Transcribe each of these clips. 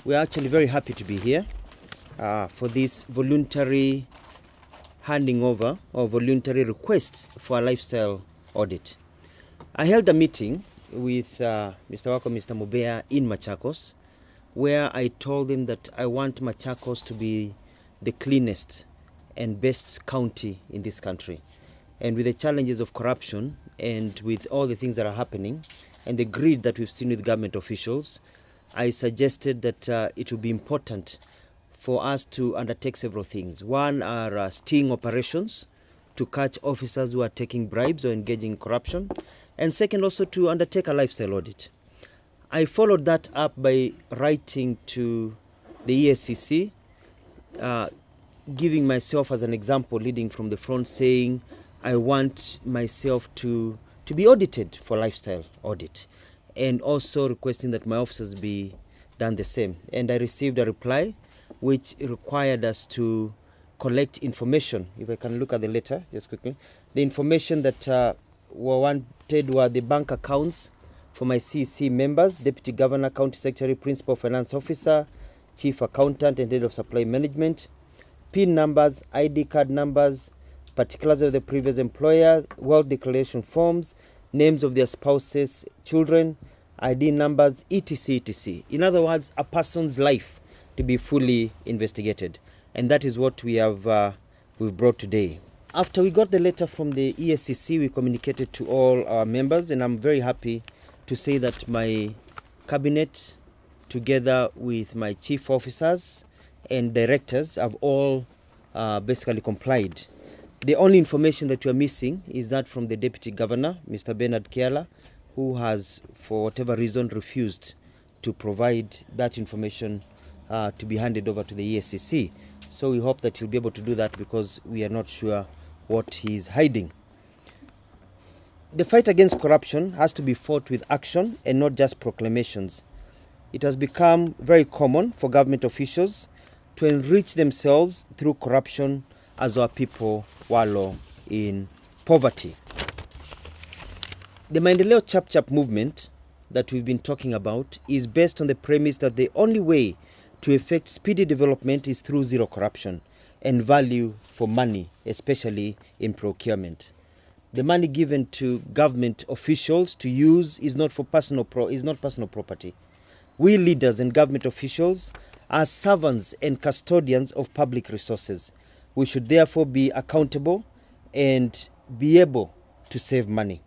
We are actually very happy to be here for this voluntary handing over or voluntary request for a lifestyle audit. I held a meeting with Mr. Wako, Mr. Mubea in Machakos, where I told him that I want Machakos to be the cleanest and best county in this country. And with the challenges of corruption and with all the things that are happening and the greed that we've seen with government officials, I suggested that it would be important for us to undertake several things. One are sting operations to catch officers who are taking bribes or engaging in corruption. And second, also to undertake a lifestyle audit. I followed that up by writing to the EACC, giving myself as an example, leading from the front, saying I want myself to be audited for lifestyle audit, and also requesting that my officers be done the same. And I received a reply which required us to collect information. If I can look at the letter just quickly. The information that were wanted were the bank accounts for my CEC members, Deputy Governor, County Secretary, Principal Finance Officer, Chief Accountant and Head of Supply Management, PIN numbers, ID card numbers, particulars of the previous employer, wealth declaration forms, names of their spouses, children, ID numbers, etc., etc. In other words, a person's life to be fully investigated. And that is what we've brought today. After we got the letter from the EACC, we communicated to all our members, and I'm very happy to say that my cabinet, together with my chief officers and directors, have all basically complied. The only information that we are missing is that from the Deputy Governor, Mr. Bernard Kiala, who has, for whatever reason, refused to provide that information to be handed over to the EACC. So we hope that he'll be able to do that, because we are not sure what he's hiding. The fight against corruption has to be fought with action and not just proclamations. It has become very common for government officials to enrich themselves through corruption as our people wallow in poverty. The Maendeleo Chap Chap movement that we've been talking about is based on the premise that the only way to effect speedy development is through zero corruption and value for money, especially in procurement. The money given to government officials to use is not personal property. We leaders and government officials are servants and custodians of public resources. We should therefore be accountable and be able to save money.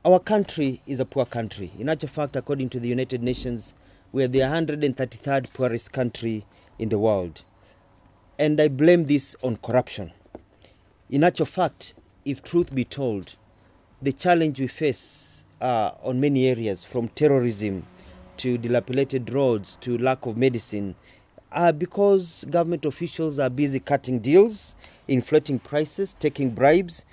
Our country is a poor country. In actual fact, according to the United Nations, we are the 133rd poorest country in the world. And I blame this on corruption. In actual fact, if truth be told, the challenge we face on many areas, from terrorism to dilapidated roads to lack of medicine, are because government officials are busy cutting deals, inflating prices, taking bribes,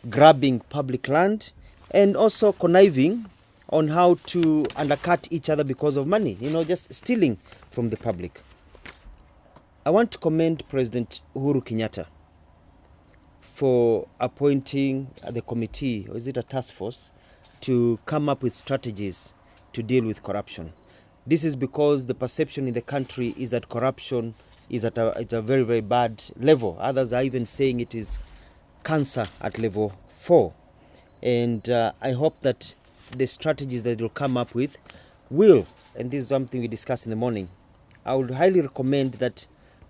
grabbing public land, and also conniving on how to undercut each other because of money, just stealing from the public. I want to commend President Uhuru Kenyatta for appointing the committee, or is it a task force, to come up with strategies to deal with corruption. This is because the perception in the country is that corruption is at a very, very bad level. Others are even saying it is cancer at level 4. And I hope that the strategies that they'll come up with will, and this is something we discussed in the morning, I would highly recommend that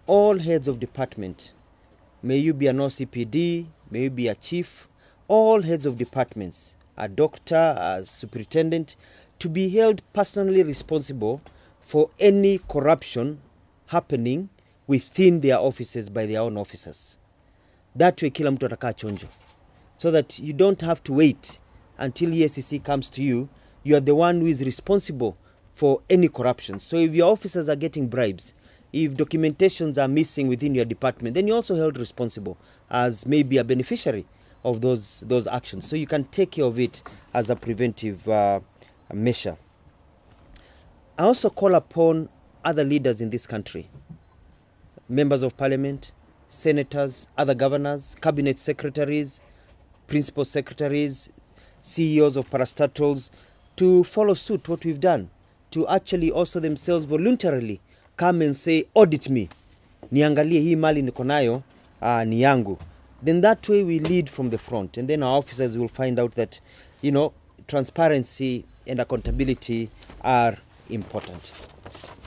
all heads of department, may you be an OCPD, may you be a chief, all heads of departments, a doctor, a superintendent, to be held personally responsible for any corruption happening within their offices by their own officers. That way kila mtu atakaa chonjo, so that you don't have to wait until EACC comes to you. You are the one who is responsible for any corruption. So if your officers are getting bribes, if documentations are missing within your department, then you're also held responsible as maybe a beneficiary of those actions. So you can take care of it as a preventive measure. I also call upon other leaders in this country, members of parliament, senators, other governors, cabinet secretaries, principal secretaries, CEOs of parastatals, to follow suit what we've done, to actually also themselves voluntarily come and say, audit me, niangalie hii mali niko nayo ni yangu. Then that way we lead from the front, and then our officers will find out that, you know, transparency and accountability are important.